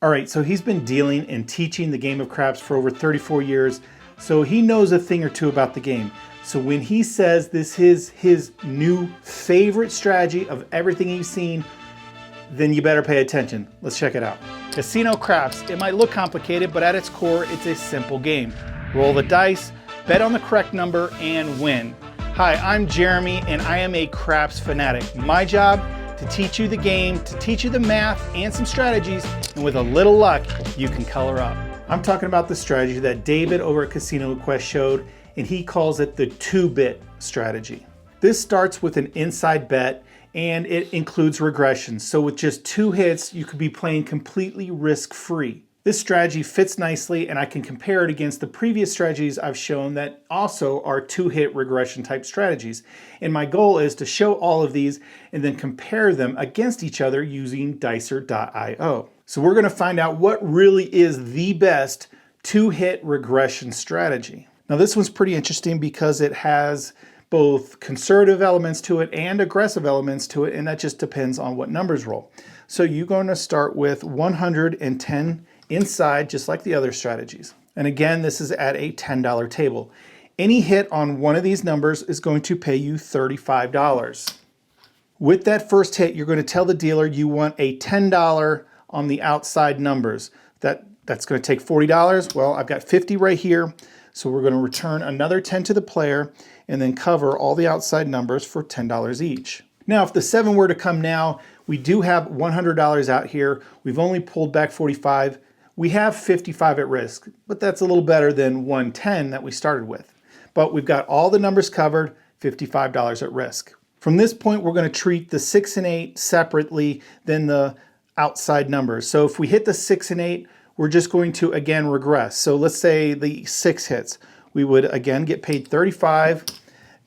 All right, so he's been dealing and teaching the game of craps for over 34 years, so he knows a thing or two about the game. So when he says this is his new favorite strategy of everything he's seen, then you better pay attention. Let's check it out. Casino craps. It might look complicated, but at its core, it's a simple game. Roll the dice, bet on the correct number, and win. Hi, I'm Jeremy, and I am a craps fanatic. My job, to teach you the game, to teach you the math and some strategies, and with a little luck, you can color up. I'm talking about the strategy that David over at Casino Quest showed, and he calls it the 2-bit strategy. This starts with an inside bet, and it includes regressions. So with just 2 hits, you could be playing completely risk-free. This strategy fits nicely, and I can compare it against the previous strategies I've shown that also are 2-hit regression type strategies. And my goal is to show all of these and then compare them against each other using Dicer.io. So we're gonna find out what really is the best 2-hit regression strategy. Now this one's pretty interesting because it has both conservative elements to it and aggressive elements to it, and that just depends on what numbers roll. So you're going to start with 110 inside, just like the other strategies. And again, this is at a $10 table. Any hit on one of these numbers is going to pay you $35. With that first hit, you're going to tell the dealer you want a $10 on the outside numbers. That's going to take $40. Well, I've got 50 right here. So we're going to return another 10 to the player and then cover all the outside numbers for $10 each. Now, if the 7 were to come now, we do have $100 out here. We've only pulled back 45. We have 55 at risk, but that's a little better than 110 that we started with. But we've got all the numbers covered, $55 at risk. From this point, we're going to treat the 6 and 8 separately than the outside numbers. So if we hit the 6 and 8, we're just going to again regress. So let's say the 6 hits. We would again get paid 35.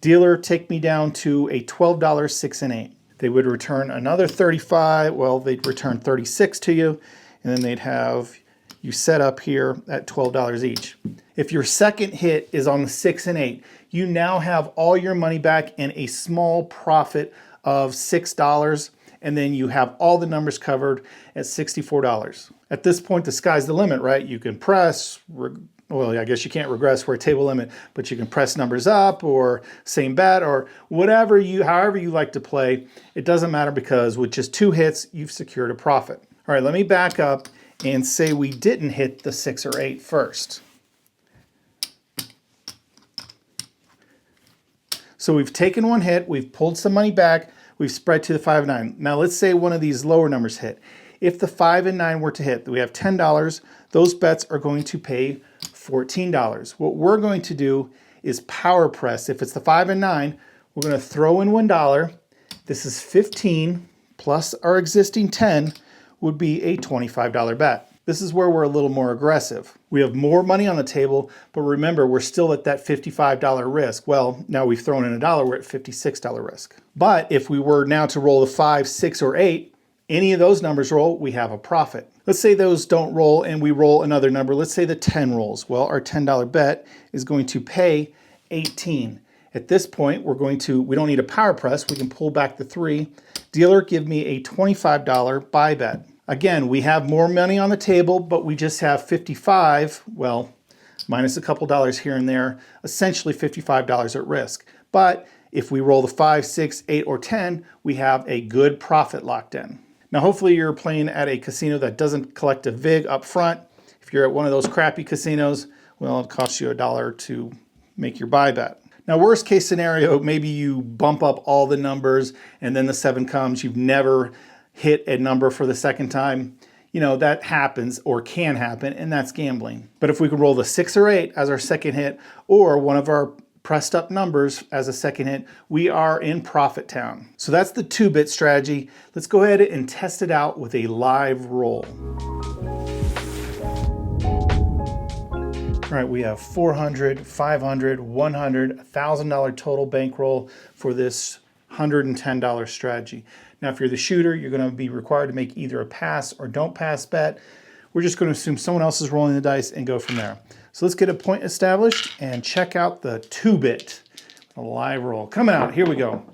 Dealer, take me down to a $12 6 and 8. They would return another 35. Well, they'd return 36 to you, and then they'd have you set up here at $12 each. If your second hit is on the 6 and 8, you now have all your money back and a small profit of $6, and then you have all the numbers covered at $64. At this point, the sky's the limit, right? You can press, well, I guess you can't regress for a table limit, but you can press numbers up or same bet or whatever however you like to play. It doesn't matter because with just 2 hits, you've secured a profit. All right, let me back up and say we didn't hit the 6 or 8 first. So we've taken 1 hit, we've pulled some money back, we've spread to the 5 and 9. Now let's say one of these lower numbers hit. If the 5 and 9 were to hit, we have $10, those bets are going to pay $14. What we're going to do is power press. If it's the 5 and 9, we're going to throw in $1. This is 15 plus our existing 10 would be a $25 bet. This is where we're a little more aggressive. We have more money on the table, but remember, we're still at that $55 risk. Well, now we've thrown in $1, we're at $56 risk. But if we were now to roll the 5, 6, or 8, any of those numbers roll, we have a profit. Let's say those don't roll and we roll another number. Let's say the 10 rolls. Well, our $10 bet is going to pay 18. At this point, we don't need a power press. We can pull back the 3. Dealer, give me a $25 buy bet. Again, we have more money on the table, but we just have 55, well, minus a couple dollars here and there, essentially $55 at risk. But if we roll the 5, 6, 8, or 10, we have a good profit locked in. Now, hopefully you're playing at a casino that doesn't collect a VIG up front. If you're at one of those crappy casinos, well, it costs you $1 to make your buy bet. Now, worst case scenario, maybe you bump up all the numbers and then the 7 comes. You've never hit a number for the second time. You know, that happens or can happen, and that's gambling. But if we could roll the 6 or 8 as our second hit or one of our pressed up numbers as a second hit, we are in profit town. So that's the 2-bit strategy. Let's go ahead and test it out with a live roll. All right, we have $400, $500, $100, $1,000 total bankroll for this $110 strategy. Now, if you're the shooter, you're going to be required to make either a pass or don't pass bet. We're just going to assume someone else is rolling the dice and go from there. So let's get a point established and check out the 2-bit. A live roll. Coming out, here we go.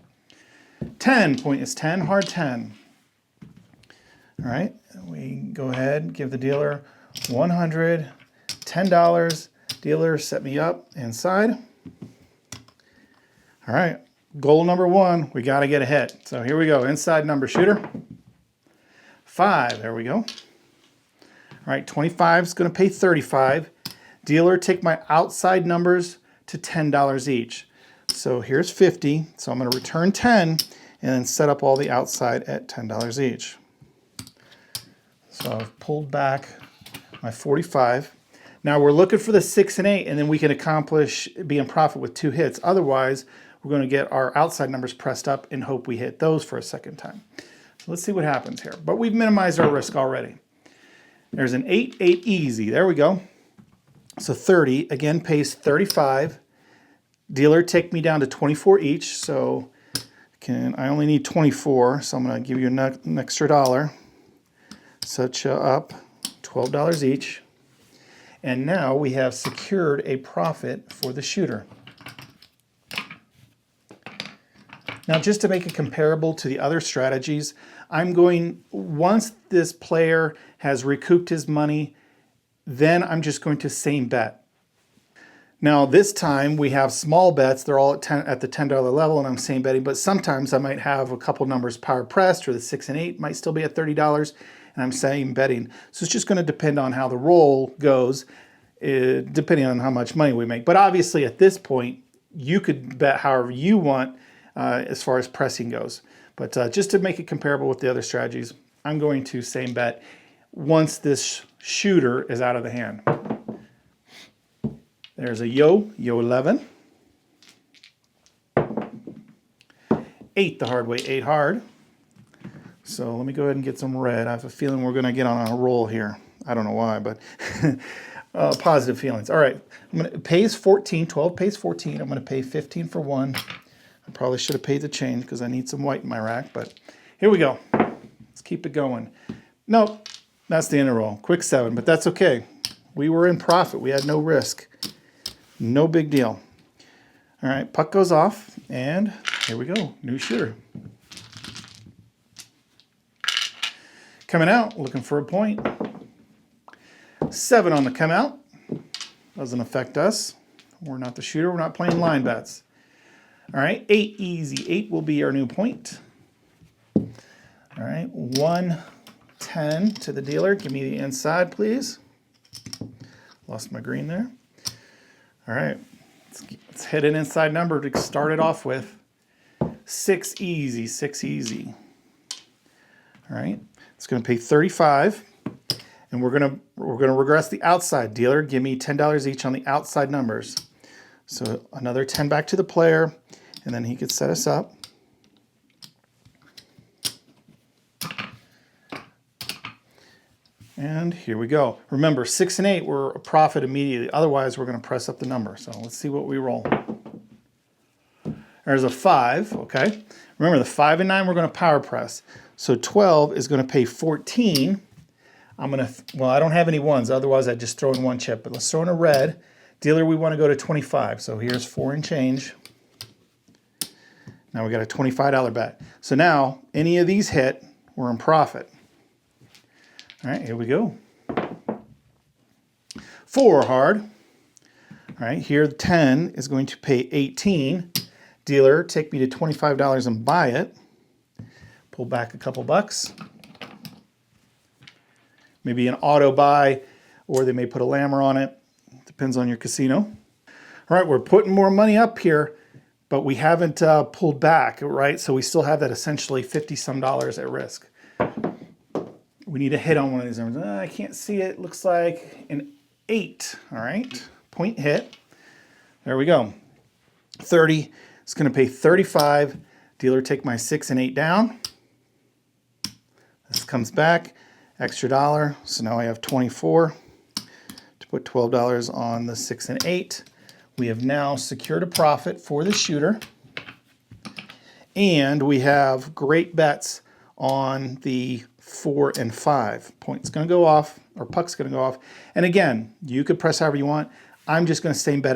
10, point is 10, hard 10. All right, We go ahead, give the dealer $100, $10. Dealer, set me up inside. All right, goal number one, we got to get a hit. So here we go, inside number shooter. 5, there we go. All right, 25 is going to pay 35. Dealer, take my outside numbers to $10 each. So here's 50, so I'm going to return 10 and then set up all the outside at $10 each. So I've pulled back my 45. Now we're looking for the 6 and 8, and then we can accomplish being profit with 2 hits. Otherwise, we're going to get our outside numbers pressed up and hope we hit those for a second time. So let's see what happens here. But we've minimized our risk already. There's an 8, 8 easy. There we go. So 30, again, pays 35. Dealer, take me down to 24 each. So I only need 24, so I'm going to give you an extra $1. Set you up $12 each. And now we have secured a profit for the shooter. Now, just to make it comparable to the other strategies, once this player has recouped his money, then I'm just going to same bet. Now, this time we have small bets. They're all at the $10 level, and I'm same betting. But sometimes I might have a couple numbers power pressed, or the 6 and 8 might still be at $30, and I'm same betting. So it's just going to depend on how the roll goes, depending on how much money we make. But obviously, at this point, you could bet however you want as far as pressing goes. But just to make it comparable with the other strategies, I'm going to same bet once this shooter is out of the hand. There's a yo 11. 8 the hard way, 8 hard. So let me go ahead and get some red. I have a feeling we're going to get on a roll here. I don't know why, but positive feelings. All right, it pays 14. 12 pays 14. I'm going to pay 15 for 1. I probably should have paid the change because I need some white in my rack, but here we go. Let's keep it going. Nope, that's the end of the roll. Quick 7, but that's okay. We were in profit. We had no risk. No big deal. All right, puck goes off, and here we go. New shooter. Coming out, looking for a point. 7 on the come out. Doesn't affect us. We're not the shooter. We're not playing line bets. All right, 8 easy. 8 will be our new point. All right, 1, 10 to the dealer. Give me the inside, please. Lost my green there. All right, let's hit an inside number to start it off with. 6 easy, 6 easy. All right, it's going to pay 35, and we're going to regress the outside. Dealer, give me $10 each on the outside numbers. So another 10 back to the player, and then he could set us up. And here we go. Remember, 6 and 8 were a profit immediately. Otherwise, we're going to press up the number. So let's see what we roll. There's a 5, okay? Remember, the 5 and 9 we're going to power press. So 12 is going to pay 14. Well, I don't have any ones. Otherwise, I'd just throw in 1 chip. But let's throw in a red. Dealer, we want to go to 25. So here's 4 and change. Now we got a $25 bet. So now, any of these hit, we're in profit. All right, here we go. 4 hard. All right, here 10 is going to pay 18. Dealer, take me to $25 and buy it. Pull back a couple bucks. Maybe an auto buy, or they may put a lammer on it. Depends on your casino. All right, we're putting more money up here, but we haven't pulled back, right? So we still have that essentially $50-some at risk. We need a hit on one of these numbers. I can't see it. Looks like an 8. All right, point hit. There we go. 30. It's going to pay 35. Dealer, take my 6 and 8 down. This comes back. Extra $1. So now I have 24 to put $12 on the 6 and 8. We have now secured a profit for the shooter. And we have great bets on the 4 and 5. Point's going to go off, or puck's going to go off. And again, you could press however you want. I'm just going to same bet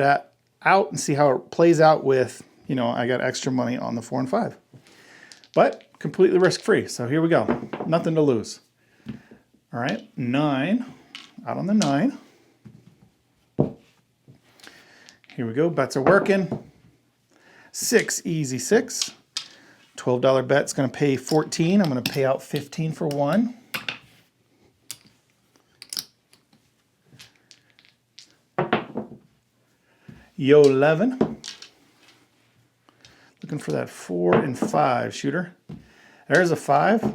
out and see how it plays out with, I got extra money on the 4 and 5. But completely risk-free. So here we go. Nothing to lose. All right, 9, out on the 9. Here we go, bets are working. 6, easy 6. $12 bet's gonna pay 14. I'm gonna pay out 15 for 1. Yo 11. Looking for that 4 and 5 shooter. There's a 5.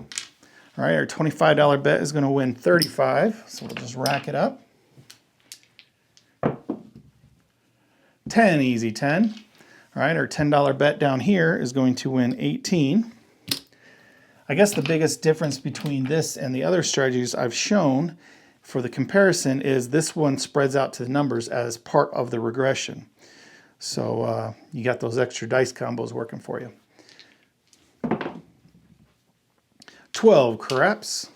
All right, our $25 bet is gonna win 35. So we'll just rack it up. 10, easy 10. All right, our $10 bet down here is going to win 18. I guess the biggest difference between this and the other strategies I've shown for the comparison is this one spreads out to the numbers as part of the regression. So you got those extra dice combos working for you. 12 craps.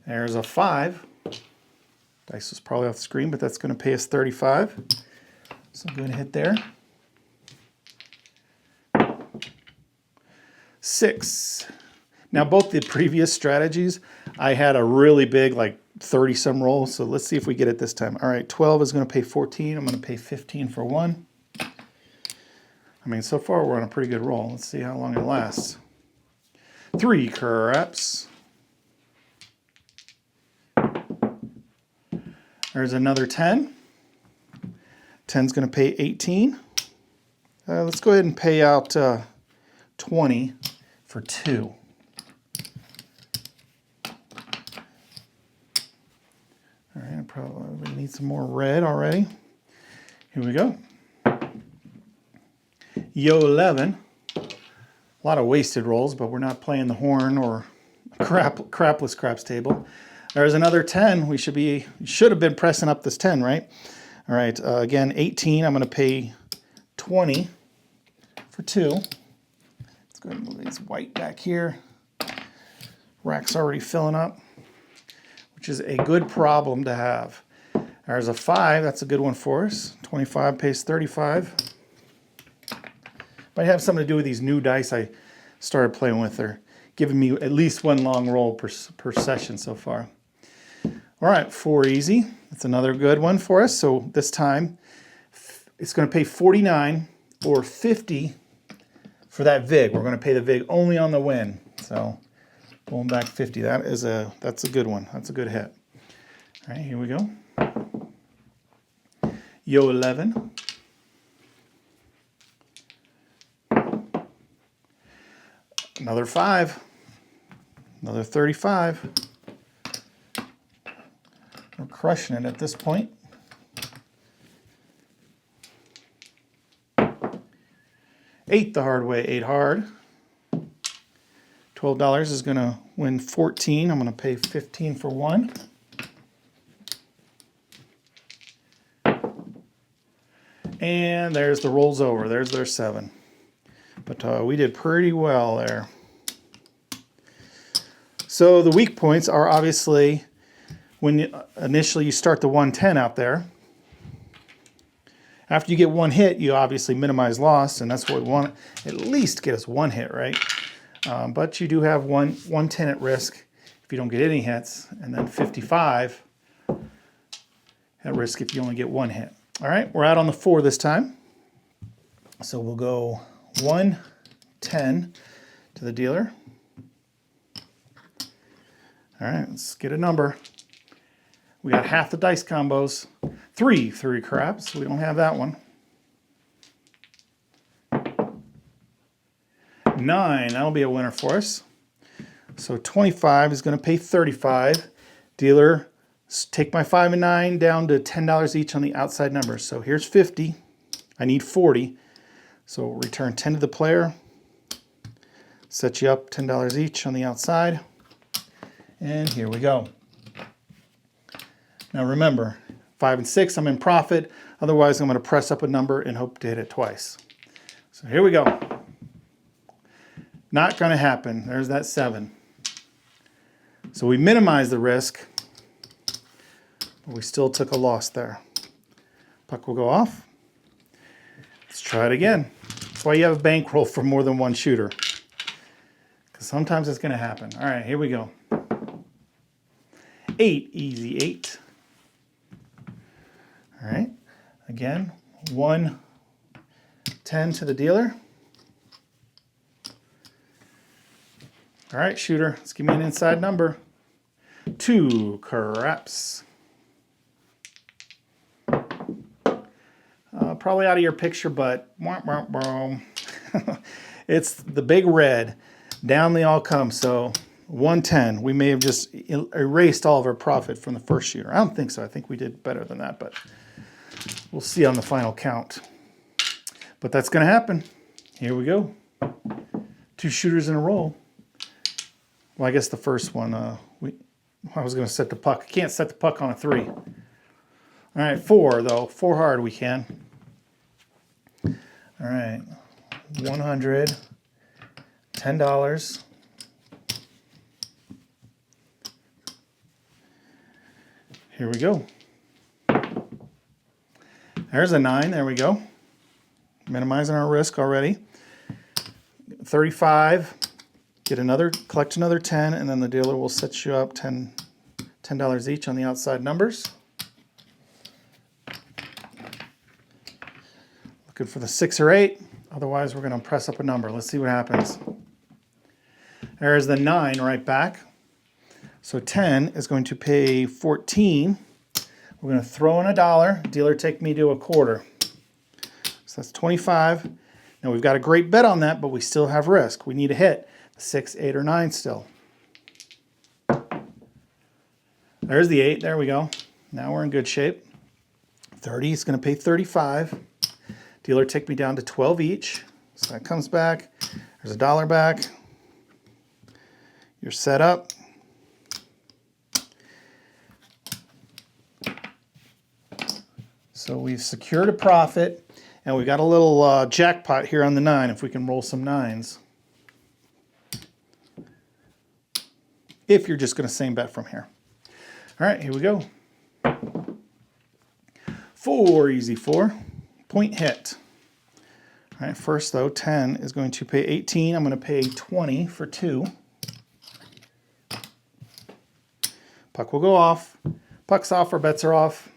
There's a 5. Dice was probably off the screen, but that's going to pay us 35. So go ahead and hit there. 6. Now both the previous strategies, I had a really big, like 30-some roll. So let's see if we get it this time. All right, 12 is going to pay 14. I'm going to pay 15 for 1. I mean, so far we're on a pretty good roll. Let's see how long it lasts. 3 craps. There's another 10. 10's going to pay 18. Let's go ahead and pay out 20 for 2. All right, probably need some more red already. Here we go. Yo 11. A lot of wasted rolls, but we're not playing the horn or crapless craps table. There's another 10. We should have been pressing up this 10, right? All right, again, 18. I'm going to pay 20 for 2. Let's go ahead and move these white back here. Rack's already filling up, which is a good problem to have. There's a 5. That's a good one for us. 25 pays 35. Might have something to do with these new dice I started playing with. They're giving me at least one long roll per session so far. All right, 4 easy. That's another good one for us. So this time, it's going to pay 49 or 50 for that VIG. We're going to pay the VIG only on the win. So going back 50. That's a good one. That's a good hit. All right, here we go. Yo 11. Another 5. Another 35. We're crushing it at this point. Eight the hard way, 8 hard. $12 is going to win 14. I'm going to pay 15 for 1. And there's the rolls over. There's their 7. But we did pretty well there. So the weak points are obviously when initially you start the 110 out there. After you get one hit, you obviously minimize loss, and that's what we want. At least get us one hit, right? But you do have 110 at risk if you don't get any hits, and then 55 at risk if you only get one hit. All right, we're out on the 4 this time. So we'll go 110 to the dealer. All right, let's get a number. We got half the dice combos. 3 craps. We don't have that one. 9, that'll be a winner for us. So 25 is going to pay 35. Dealer, take my 5 and 9 down to $10 each on the outside numbers. So here's 50. I need 40. So return 10 to the player. Set you up $10 each on the outside. And here we go. Now remember, 5 and 6, I'm in profit. Otherwise, I'm going to press up a number and hope to hit it twice. So here we go. Not going to happen. There's that 7. So we minimized the risk, but we still took a loss there. Puck will go off. Let's try it again. That's why you have a bankroll for more than one shooter. because sometimes it's going to happen. All right, here we go. 8, easy 8. All right, again, 110 to the dealer. All right, shooter, let's give me an inside number. 2 craps. Probably out of your picture, but it's the big red. Down they all come, so 110. We may have just erased all of our profit from the first shooter. I don't think so. I think we did better than that, but we'll see on the final count. But that's going to happen. Here we go. 2 shooters in a row. Well, I guess the first one, I was going to set the puck. I can't set the puck on a 3. All right, 4 though. 4 hard we can. All right, 100, $10. Here we go. There's a 9. There we go. Minimizing our risk already. 35. Collect another 10, and then the dealer will set you up $10 each on the outside numbers. Looking for the 6 or 8. Otherwise, we're going to press up a number. Let's see what happens. There's the 9 right back. So 10 is going to pay 14. We're going to throw in $1. Dealer, take me to a quarter. So that's 25. Now we've got a great bet on that, but we still have risk. We need a hit. 6, 8, or 9 still. There's the 8. There we go. Now we're in good shape. 30 is going to pay 35. Dealer, take me down to 12 each. So that comes back. There's $1 back. You're set up. So we've secured a profit, and we've got a little jackpot here on the 9 if we can roll some 9s. If you're just going to same bet from here. All right, here we go. 4, easy 4. Point hit. All right, first though, 10 is going to pay 18. I'm going to pay 20 for 2. Puck will go off. Puck's off or bets are off.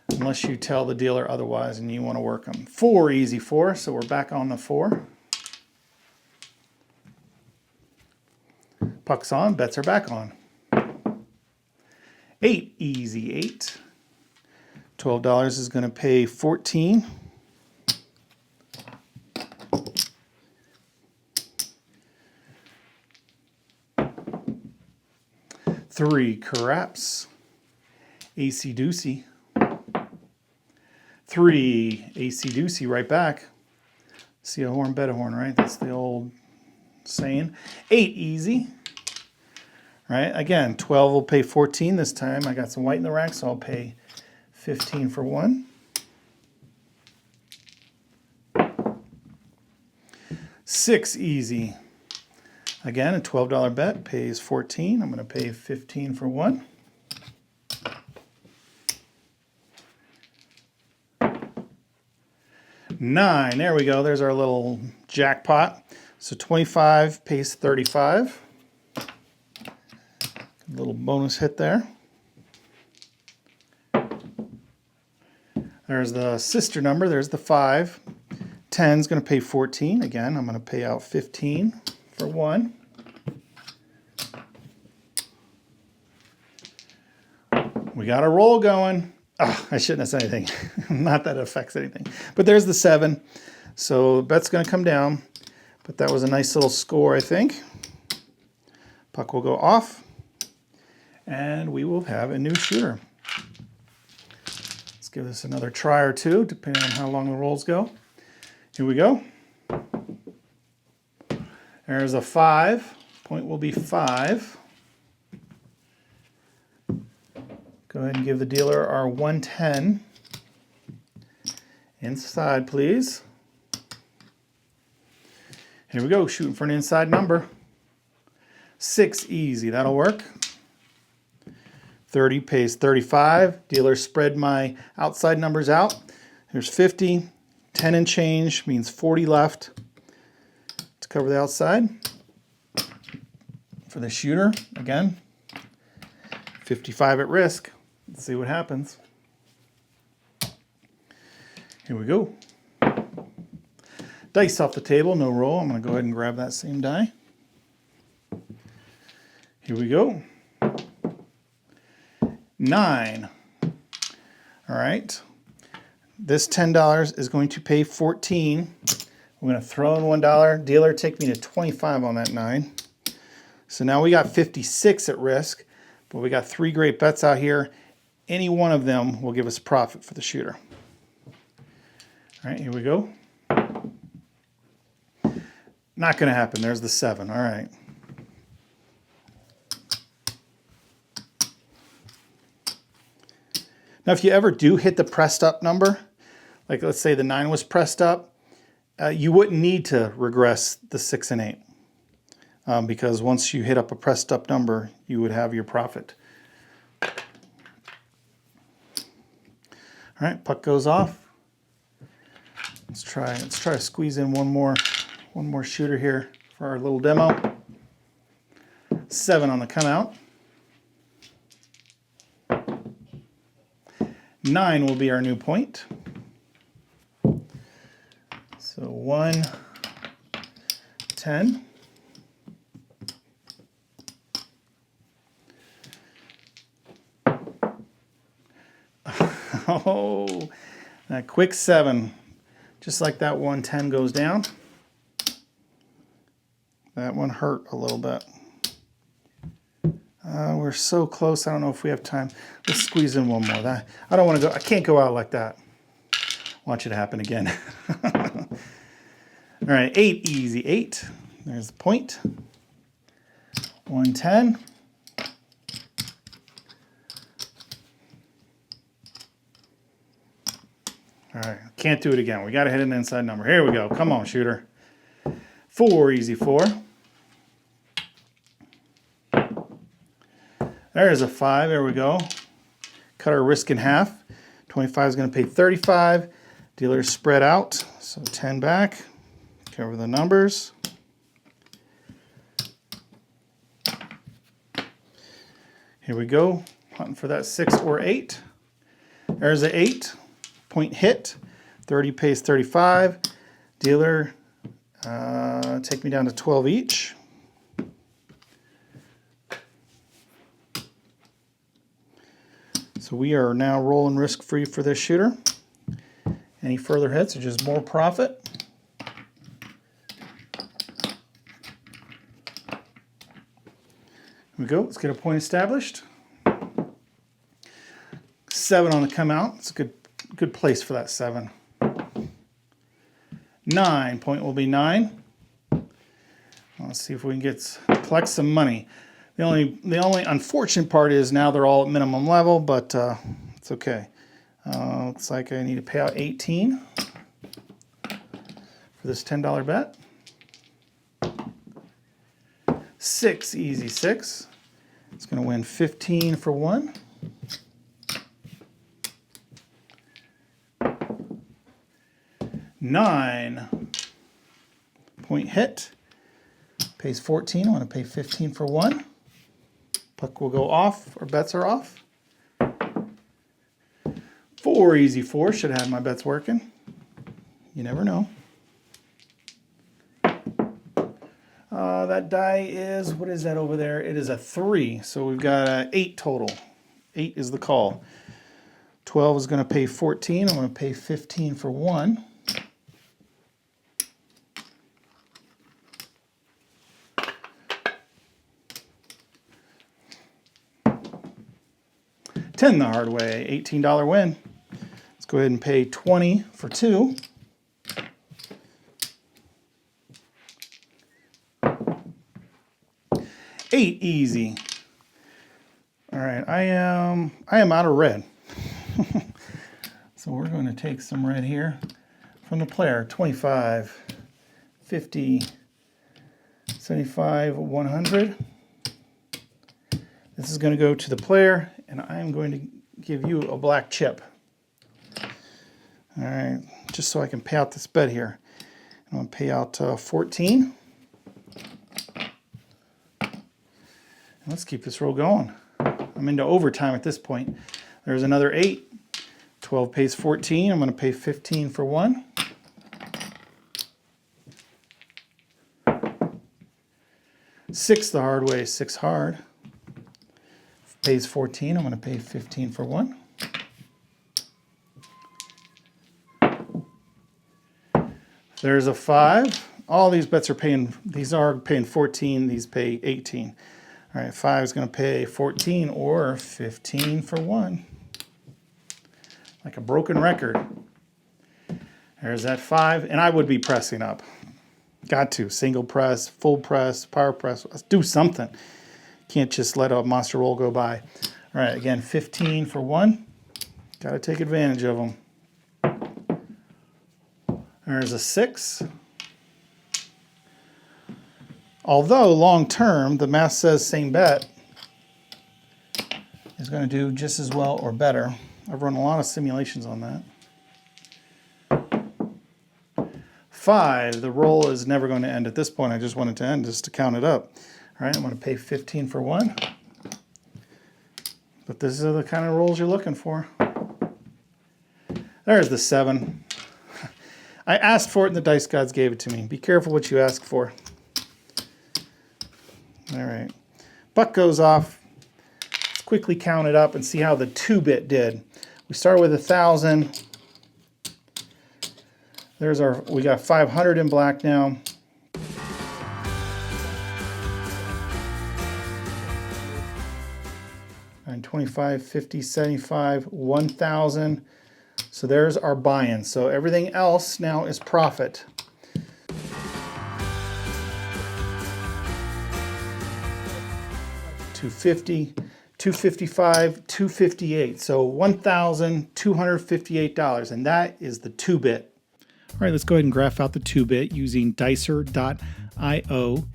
Unless you tell the dealer otherwise and you want to work them. 4, easy 4, so we're back on the 4. Puck's on, bets are back on. 8, easy 8. $12 is going to pay 14. Three craps. AC doocy. 3 AC doocy right back. See a horn, bet a horn, right? That's the old saying. 8 easy. Right, again, 12 will pay 14 this time. I got some white in the rack, so I'll pay 15 for 1. 6 easy. Again, a $12 bet pays 14. I'm going to pay 15 for 1. 9, there we go. There's our little jackpot. So 25 pays 35. Little bonus hit there. There's the sister number. There's the 5. 10 is going to pay 14. Again, I'm going to pay out 15 for 1. We got a roll going. Oh, I shouldn't have said anything. Not that it affects anything. But there's the 7. So bet's going to come down. But that was a nice little score, I think. Puck will go off. And we will have a new shooter. Let's give this another try or two, depending on how long the rolls go. Here we go. There's a 5. Point will be 5. Go ahead and give the dealer our 110. Inside, please. Here we go, shooting for an inside number. 6 easy, that'll work. 30 pays 35. Dealer spread my outside numbers out. Here's 50. 10 and change means 40 left to cover the outside. for the shooter. Again, 55 at risk. Let's see what happens. Here we go. Dice off the table, no roll. I'm going to go ahead and grab that same die. Here we go. 9. All right. This $10 is going to pay 14. We're going to throw in $1. Dealer, take me to 25 on that 9. So now we got 56 at risk, but we got 3 great bets out here. Any one of them will give us profit for the shooter. All right, here we go. Not going to happen. There's the 7. All right. Now, if you ever do hit the pressed up number, like let's say the 9 was pressed up, you wouldn't need to regress the 6 and 8 because once you hit up a pressed up number, you would have your profit. All right, puck goes off. Let's try to squeeze in one more shooter here for our little demo. 7 on the come out. 9 will be our new point. So 1, 10. Oh, that quick 7. Just like that 110 goes down. That one hurt a little bit. We're so close. I don't know if we have time. Let's squeeze in one more. I don't want to go. I can't go out like that. Want you to happen again. All right, 8 easy. 8. There's the point. 110. All right, can't do it again. We got to hit an inside number. Here we go. Come on, shooter. 4 easy. 4. There's a 5. There we go. Cut our risk in half. 25 is going to pay 35. Dealers spread out. So 10 back. Cover the numbers. Here we go. Hunting for that 6 or 8. There's a 8. Point hit. 30 pays 35. Dealer, take me down to 12 each. So we are now rolling risk-free for this shooter. Any further hits are just more profit. Here we go. Let's get a point established. 7 on the come out. It's a good place for that 7. 9. Point will be 9. Let's see if we can collect some money. The only unfortunate part is now they're all at minimum level, but it's okay. Looks like I need to pay out 18 for this $10 bet. 6 easy. 6. It's going to win 15 for 1. 9. Point hit. Pays 14. I want to pay 15 for 1. Puck will go off, or bets are off. 4 easy. 4. Should have had my bets working. You never know. That die is, what is that over there? It is a 3. So we've got 8 total. 8 is the call. 12 is going to pay 14. I'm going to pay 15 for 1. $10 the hard way, $18 win. Let's go ahead and pay 20 for 2. $8 easy. All right, I am out of red. So we're going to take some red here from the player. 25, 50, 75, 100. This is going to go to the player, and I am going to give you a black chip. All right, just so I can pay out this bet here. I'm going to pay out 14. Let's keep this roll going. I'm into overtime at this point. There's another 8. 12 pays 14. I'm going to pay 15 for 1. Six the hard way, 6 hard. Pays 14. I'm going to pay 15 for 1. There's a 5. All these bets are paying, these are paying 14, these pay 18. All right, 5 is going to pay 14 or 15 for 1. Like a broken record. There's that 5, and I would be pressing up. Got to. Single press, full press, power press. Let's do something. Can't just let a monster roll go by. All right, again, 15 for 1. Got to take advantage of them. There's a 6. Although long term, the math says same bet is going to do just as well or better. I've run a lot of simulations on that. 5, the roll is never going to end at this point. I just want it to end just to count it up. All right, I'm going to pay 15 for 1. But these are the kind of rolls you're looking for. There's the 7. I asked for it and the dice gods gave it to me. Be careful what you ask for. All right. Buck goes off. Let's quickly count it up and see how the 2-bit did. We start with 1,000. There's our, we got 500 in black now. And 25, 50, 75, 1,000. So there's our buy-in. So everything else now is profit. $250, $255, $258. So $1,258, and that is the 2-bit. All right, let's go ahead and graph out the 2-bit using dicer.io,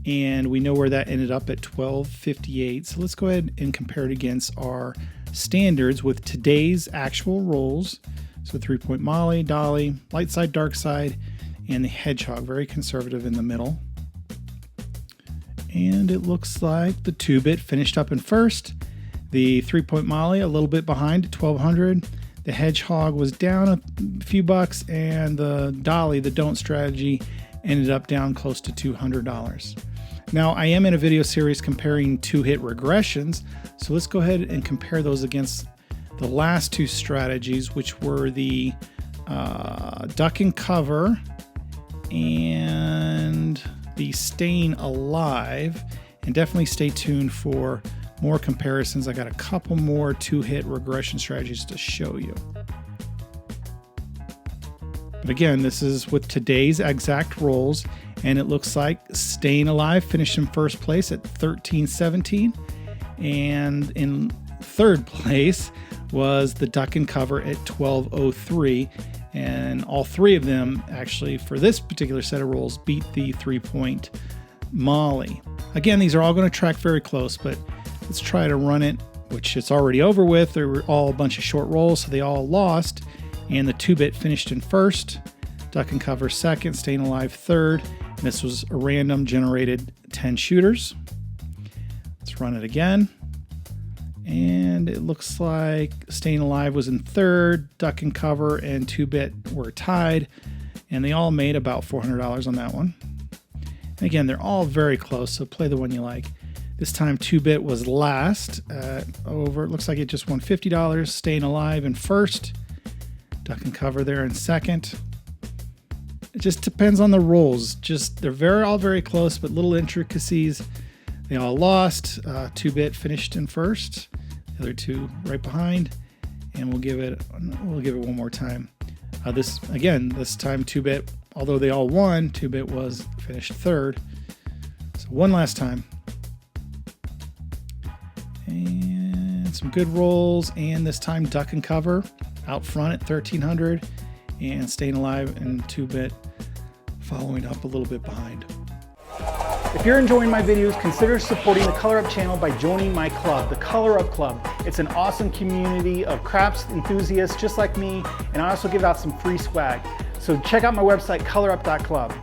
and we know where that ended up at $12.58. So let's go ahead and compare it against our standards with today's actual rolls. So 3-point Molly, Dolly, light side, dark side, and the hedgehog, very conservative in the middle. And it looks like the 2-bit finished up in first. The 3-point Molly a little bit behind at $1,200. The hedgehog was down a few bucks, and the Dolly, the don't strategy, ended up down close to $200. Now, I am in a video series comparing 2-hit regressions, so let's go ahead and compare those against the last 2 strategies, which were the duck and cover and the staying alive. And definitely stay tuned for more comparisons. I got a couple more 2-hit regression strategies to show you. But again, this is with today's exact rolls, and it looks like staying alive finished in first place at $13.17, and in third place was the duck and cover at $12.03, and all 3 of them actually for this particular set of rolls beat the 3-point Molly. Again, these are all going to track very close, but let's try to run it, which it's already over with. They were all a bunch of short rolls, so they all lost, and the 2-bit finished in first, duck and cover second, staying alive third. And this was a random generated 10 shooters. Let's run it again. And it looks like staying alive was in third, duck and cover and 2-bit were tied, and they all made about $400 on that one. And again, they're all very close, so play the one you like. This time 2-bit was last over, it looall like it just won $50, staying alive in first, duck and cover there in second. It just depends on the rolls. They're all very close, but little intricacies. They all lost. 2-bit finished in first. The other 2 right behind, and we'll give it one more time. This time 2-bit, although they all won, 2-bit was finished third. So one last time. And some good rolls, and this time duck and cover out front at $1,300, and staying alive and 2-bit following up a little bit behind. If you're enjoying my videos, consider supporting the Color Up channel by joining my club, the Color Up Club. It's an awesome community of craps enthusiasts just like me, and I also give out some free swag. So check out my website, colorup.club.